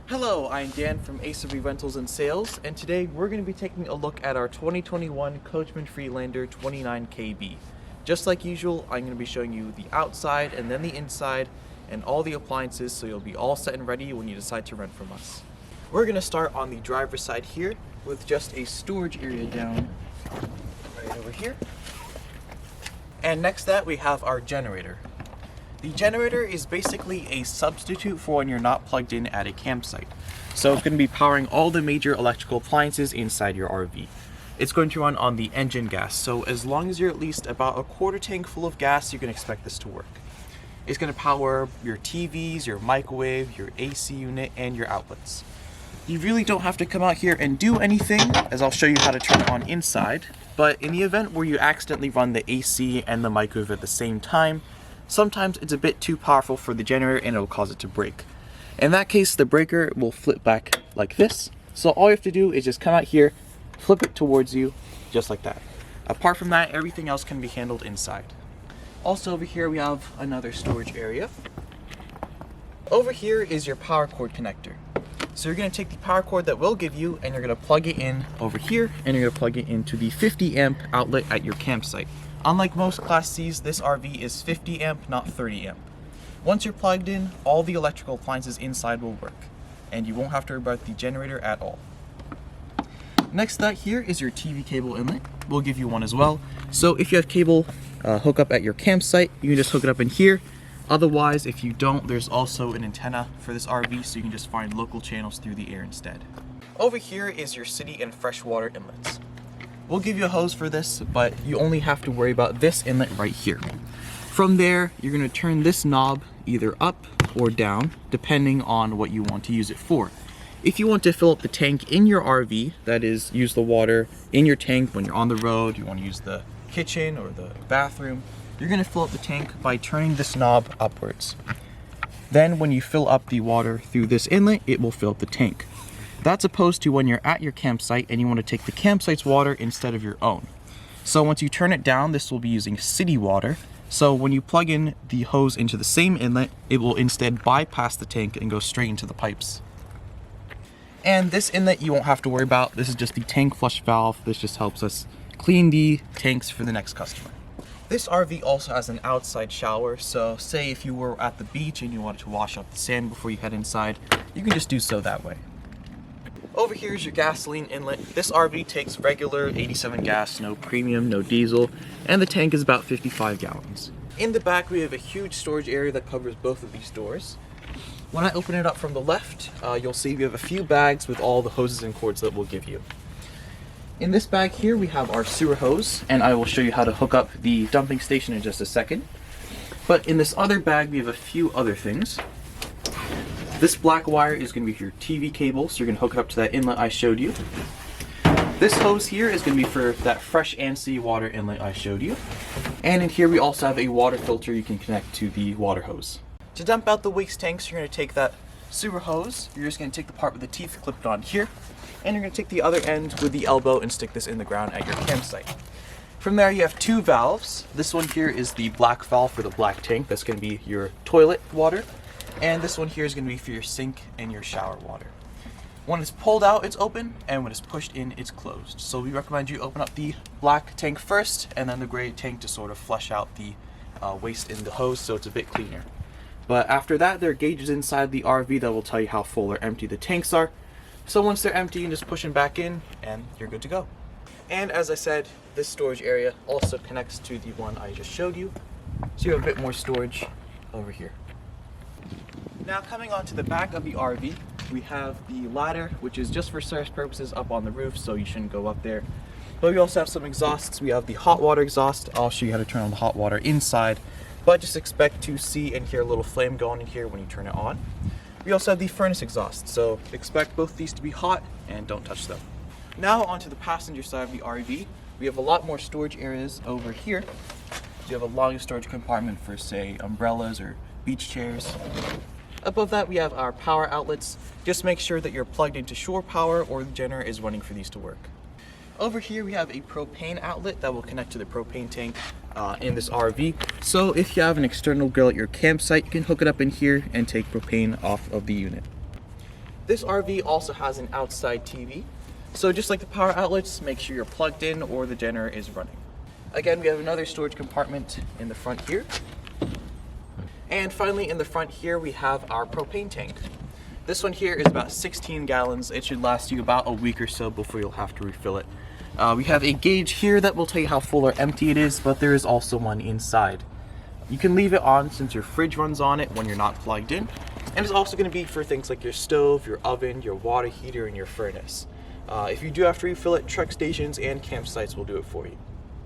Hello, I'm Dan from ACV Rentals and Sales, and today we're going to be taking a look at our 2021 Coachmen Freelander 29KB. Just like usual, I'm going to be showing you the outside and then the inside and all the appliances, so you'll be all set and ready when you decide to rent from us. We're going to start on the driver's side here with just a storage area down right over here. And next to that we have our generator. The generator is basically a substitute for when you're not plugged in at a campsite. So it's going to be powering all the major electrical appliances inside your RV. It's going to run on the engine gas, so as long as you're at least about a quarter tank full of gas, you can expect this to work. It's going to power your TVs, your microwave, your AC unit, and your outlets. You really don't have to come out here and do anything, as I'll show you how to turn it on inside, but in the event where you accidentally run the AC and the microwave at the same time, sometimes it's a bit too powerful for the generator and it will cause it to break. In that case, the breaker will flip back like this. So all you have to do is just come out here, flip it towards you, just like that. Apart from that, everything else can be handled inside. Also over here we have another storage area. Over here is your power cord connector. So you're going to take the power cord that we'll give you and you're going to plug it in over here and you're going to plug it into the 50 amp outlet at your campsite. Unlike most Class Cs, this RV is 50 amp, not 30 amp. Once you're plugged in, all the electrical appliances inside will work, and you won't have to worry about the generator at all. Next up here is your TV cable inlet. We'll give you one as well. So if you have cable hookup at your campsite, you can just hook it up in here. Otherwise, if you don't, there's also an antenna for this RV, so you can just find local channels through the air instead. Over here is your city and freshwater inlets. We'll give you a hose for this, but you only have to worry about this inlet right here. From there, you're going to turn this knob either up or down, depending on what you want to use it for. If you want to fill up the tank in your RV, that is, use the water in your tank when you're on the road, you want to use the kitchen or the bathroom, you're going to fill up the tank by turning this knob upwards. Then when you fill up the water through this inlet, it will fill up the tank. That's opposed to when you're at your campsite and you want to take the campsite's water instead of your own. So once you turn it down, this will be using city water. So when you plug in the hose into the same inlet, it will instead bypass the tank and go straight into the pipes. And this inlet you won't have to worry about. This is just the tank flush valve. This just helps us clean the tanks for the next customer. This RV also has an outside shower, so say if you were at the beach and you wanted to wash off the sand before you head inside, you can just do so that way. Over here is your gasoline inlet. This RV takes regular 87 gas, no premium, no diesel, and the tank is about 55 gallons. In the back we have a huge storage area that covers both of these doors. When I open it up from the left, you'll see we have a few bags with all the hoses and cords that we'll give you. In this bag here we have our sewer hose, and I will show you how to hook up the dumping station in just a second. But in this other bag we have a few other things. This black wire is going to be your TV cable, so you're going to hook it up to that inlet I showed you. This hose here is going to be for that fresh and seawater inlet I showed you. And in here we also have a water filter you can connect to the water hose. To dump out the waste tanks, you're going to take that sewer hose, you're just going to take the part with the teeth clipped on here, and you're going to take the other end with the elbow and stick this in the ground at your campsite. From there you have two valves. This one here is the black valve for the black tank, that's going to be your toilet water. And this one here is going to be for your sink and your shower water. When it's pulled out, it's open, and when it's pushed in, it's closed. So we recommend you open up the black tank first, and then the gray tank to sort of flush out the waste in the hose so it's a bit cleaner. But after that, there are gauges inside the RV that will tell you how full or empty the tanks are. So once they're empty, you can just push them back in, and you're good to go. And as I said, this storage area also connects to the one I just showed you. So you have a bit more storage over here. Now coming onto the back of the RV, we have the ladder, which is just for service purposes up on the roof, so you shouldn't go up there. But we also have some exhausts. We have the hot water exhaust. I'll show you how to turn on the hot water inside, but just expect to see and hear a little flame going in here when you turn it on. We also have the furnace exhaust, so expect both these to be hot and don't touch them. Now onto the passenger side of the RV. We have a lot more storage areas over here. You have a long storage compartment for, say, umbrellas or beach chairs. Above that we have our power outlets. Just make sure that you're plugged into shore power or the generator is running for these to work. Over here we have a propane outlet that will connect to the propane tank in this RV. So if you have an external grill at your campsite, you can hook it up in here and take propane off of the unit. This RV also has an outside TV. So just like the power outlets, make sure you're plugged in or the generator is running. Again, we have another storage compartment in the front here. And finally in the front here, we have our propane tank. This one here is about 16 gallons. It should last you about a week or so before you'll have to refill it. We have a gauge here that will tell you how full or empty it is, but there is also one inside. You can leave it on since your fridge runs on it when you're not plugged in. And it's also going to be for things like your stove, your oven, your water heater, and your furnace. If you do have to refill it, truck stations and campsites will do it for you.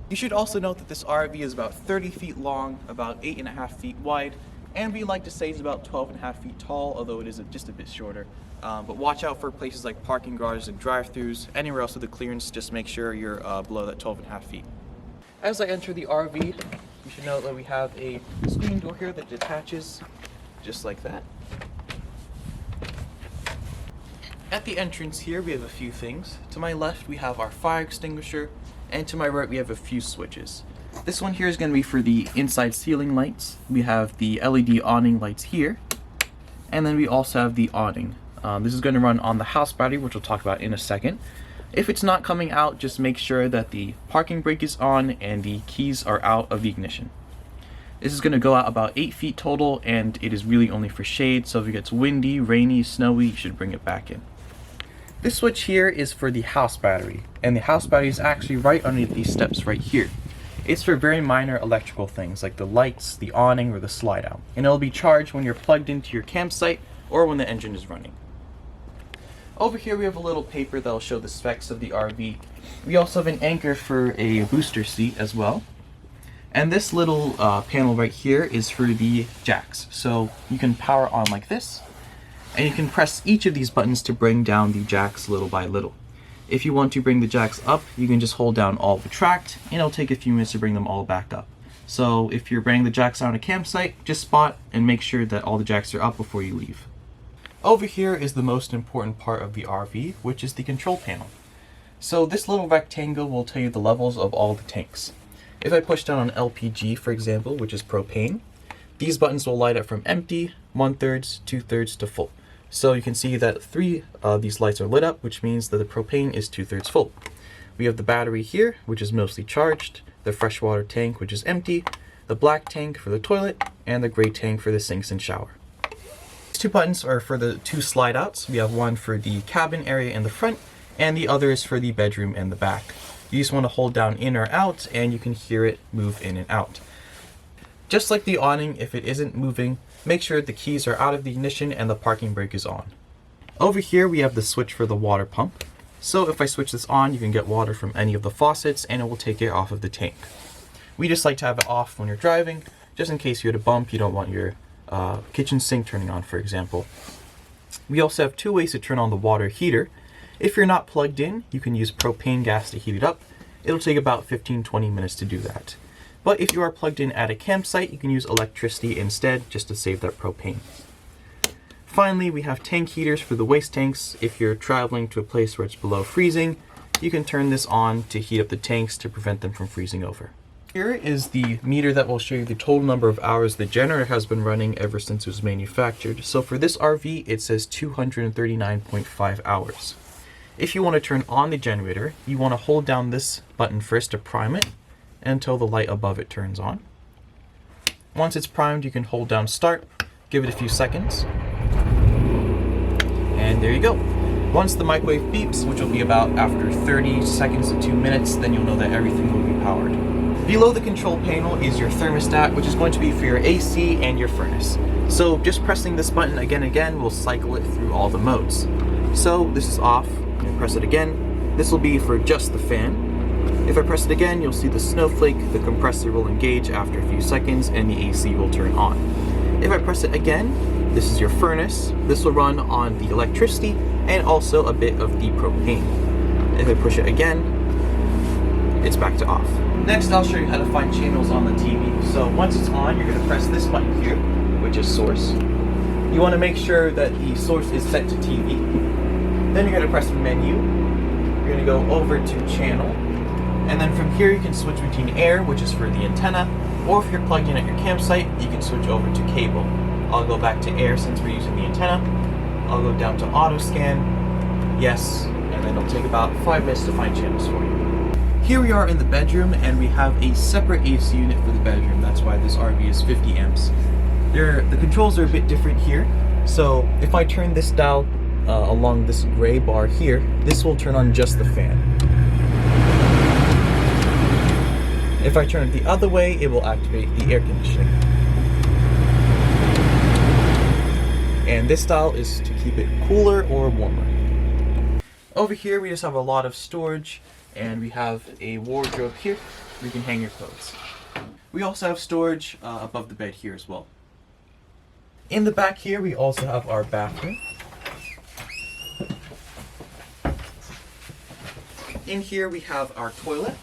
You should also note that this RV is about 30 feet long, about 8.5 feet wide, and we like to say it's about 12.5 feet tall, although it is just a bit shorter. But watch out for places like parking garages and drive-thrus. Anywhere else with the clearance, just make sure you're below that 12.5 feet. As I enter the RV, you should note that we have a screen door here that detaches just like that. At the entrance here, we have a few things. To my left, we have our fire extinguisher, and to my right, we have a few switches. This one here is going to be for the inside ceiling lights. We have the LED awning lights here, and then we also have the awning. This is going to run on the house battery, which we'll talk about in a second. If it's not coming out, just make sure that the parking brake is on and the keys are out of the ignition. This is going to go out about 8 feet total, and it is really only for shade, so if it gets windy, rainy, snowy, you should bring it back in. This switch here is for the house battery, and the house battery is actually right underneath these steps right here. It's for very minor electrical things like the lights, the awning, or the slide out, and it'll be charged when you're plugged into your campsite or when the engine is running. Over here we have a little paper that'll show the specs of the RV. We also have an anchor for a booster seat as well. And this little panel right here is for the jacks. So you can power on like this, and you can press each of these buttons to bring down the jacks little by little. If you want to bring the jacks up, you can just hold down all retract, and it'll take a few minutes to bring them all back up. So if you're bringing the jacks on a campsite, just spot and make sure that all the jacks are up before you leave. Over here is the most important part of the RV, which is the control panel. So this little rectangle will tell you the levels of all the tanks. If I push down on LPG, for example, which is propane, these buttons will light up from empty, 1/3, 2/3 to full. So you can see that 3 of these lights are lit up, which means that the propane is 2/3 full. We have the battery here, which is mostly charged, the freshwater tank, which is empty, the black tank for the toilet, and the gray tank for the sinks and shower. These 2 buttons are for the 2 slide outs. We have one for the cabin area in the front, and the other is for the bedroom in the back. You just want to hold down in or out, and you can hear it move in and out. Just like the awning, if it isn't moving, make sure the keys are out of the ignition and the parking brake is on. Over here we have the switch for the water pump. So if I switch this on, you can get water from any of the faucets and it will take it off of the tank. We just like to have it off when you're driving, just in case you hit a bump, you don't want your kitchen sink turning on, for example. We also have 2 ways to turn on the water heater. If you're not plugged in, you can use propane gas to heat it up. It'll take about 15-20 minutes to do that. But if you are plugged in at a campsite, you can use electricity instead just to save that propane. Finally, we have tank heaters for the waste tanks. If you're traveling to a place where it's below freezing, you can turn this on to heat up the tanks to prevent them from freezing over. Here is the meter that will show you the total number of hours the generator has been running ever since it was manufactured. So for this RV, it says 239.5 hours. If you want to turn on the generator, you want to hold down this button first to prime it until the light above it turns on. Once it's primed, you can hold down start, give it a few seconds, and there you go. Once the microwave beeps, which will be about after 30 seconds to 2 minutes, then you'll know that everything will be powered. Below the control panel is your thermostat, which is going to be for your AC and your furnace. So just pressing this button again and again will cycle it through all the modes. So this is off, and press it again. This will be for just the fan. If I press it again, you'll see the snowflake, the compressor will engage after a few seconds, and the AC will turn on. If I press it again, this is your furnace. This will run on the electricity and also a bit of the propane. If I push it again, it's back to off. Next, I'll show you how to find channels on the TV. So once it's on, you're going to press this button here, which is source. You want to make sure that the source is set to TV. Then you're going to press menu. You're going to go over to channel. And then from here you can switch between air, which is for the antenna, or if you're plugged in at your campsite, you can switch over to cable. I'll go back to air since we're using the antenna. I'll go down to auto scan, yes, and then it'll take about 5 minutes to find channels for you. Here we are in the bedroom, and we have a separate AC unit for the bedroom. That's why this RV is 50 amps. The controls are a bit different here. So if I turn this dial along this gray bar here, this will turn on just the fan. If I turn it the other way, it will activate the air conditioning. And this dial is to keep it cooler or warmer. Over here we just have a lot of storage, and we have a wardrobe here where you can hang your clothes. We also have storage above the bed here as well. In the back here we also have our bathroom. In here we have our toilet.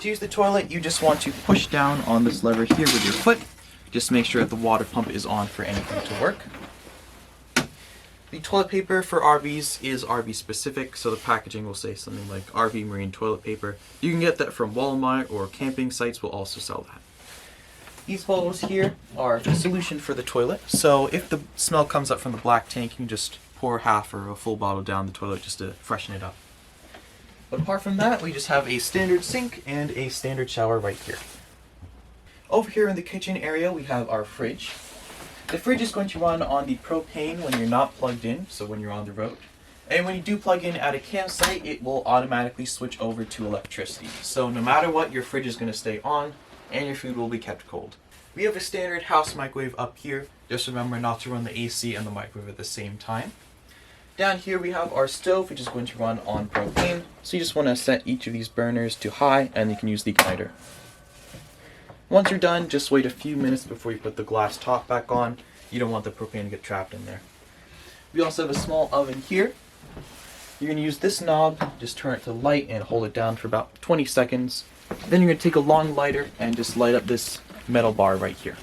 To use the toilet, you just want to push down on this lever here with your foot. Just make sure that the water pump is on for anything to work. The toilet paper for RVs is RV specific, so the packaging will say something like RV Marine toilet paper. You can get that from Walmart, or camping sites will also sell that. These bottles here are the solution for the toilet, so if the smell comes up from the black tank, you can just pour half or a full bottle down the toilet just to freshen it up. But apart from that, we just have a standard sink and a standard shower right here. Over here in the kitchen area, we have our fridge. The fridge is going to run on the propane when you're not plugged in, so when you're on the road. And when you do plug in at a campsite, it will automatically switch over to electricity. So no matter what, your fridge is going to stay on, and your food will be kept cold. We have a standard house microwave up here. Just remember not to run the AC and the microwave at the same time. Down here we have our stove, which is going to run on propane. So you just want to set each of these burners to high, and you can use the igniter. Once you're done, just wait a few minutes before you put the glass top back on. You don't want the propane to get trapped in there. We also have a small oven here. You're going to use this knob, just turn it to light and hold it down for about 20 seconds. Then you're going to take a long lighter and just light up this metal bar right here.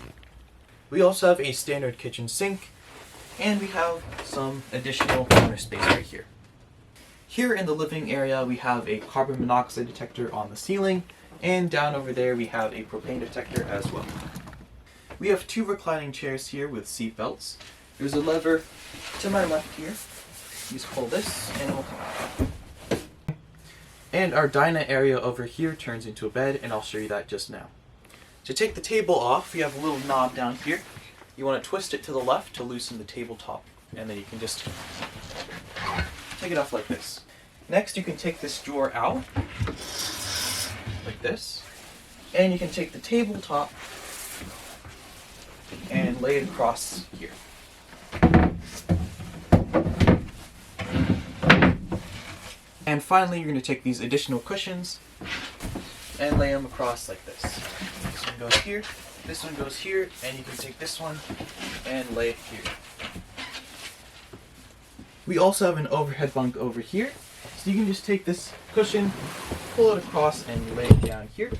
We also have a standard kitchen sink, and we have some additional counter space right here. Here in the living area, we have a carbon monoxide detector on the ceiling, and down over there we have a propane detector as well. We have 2 reclining chairs here with seat belts. There's a lever to my left here. You just pull this and it'll come out. And our dinette area over here turns into a bed, and I'll show you that just now. To take the table off, we have a little knob down here. You want to twist it to the left to loosen the tabletop, and then you can just take it off like this. Next, you can take this drawer out, like this, and you can take the tabletop and lay it across here. And finally, you're going to take these additional cushions and lay them across like this. This one goes here, this one goes here, and you can take this one and lay it here. We also have an overhead bunk over here, so you can just take this cushion, pull it across, and lay it down here.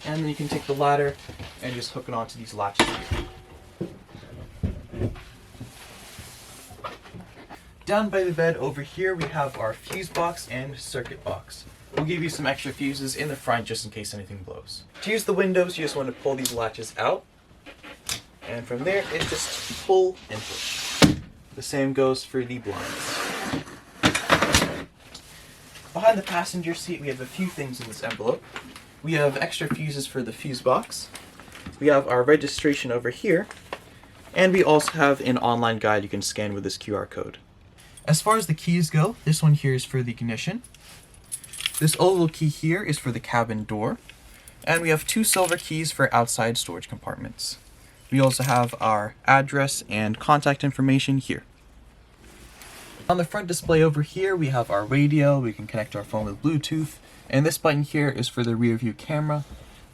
And then you can take the ladder and just hook it onto these latches here. Down by the bed over here, we have our fuse box and circuit box. We'll give you some extra fuses in the front just in case anything blows. To use the windows, you just want to pull these latches out. And from there, it's just pull and push. The same goes for the blinds. Behind the passenger seat, we have a few things in this envelope. We have extra fuses for the fuse box. We have our registration over here. And we also have an online guide you can scan with this QR code. As far as the keys go, this one here is for the ignition. This oval key here is for the cabin door. And we have 2 silver keys for outside storage compartments. We also have our address and contact information here. On the front display over here, we have our radio. We can connect our phone with Bluetooth. And this button here is for the rear view camera,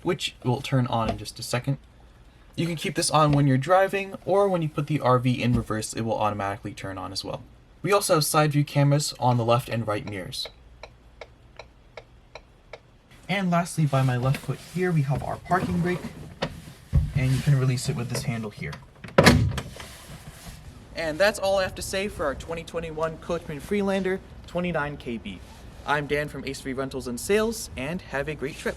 which will turn on in just a second. You can keep this on when you're driving, or when you put the RV in reverse, it will automatically turn on as well. We also have side view cameras on the left and right mirrors. And lastly, by my left foot here, we have our parking brake, and you can release it with this handle here. And that's all I have to say for our 2021 Coachmen Freelander 29 KB. I'm Dan from Ace Rentals and Sales, and have a great trip.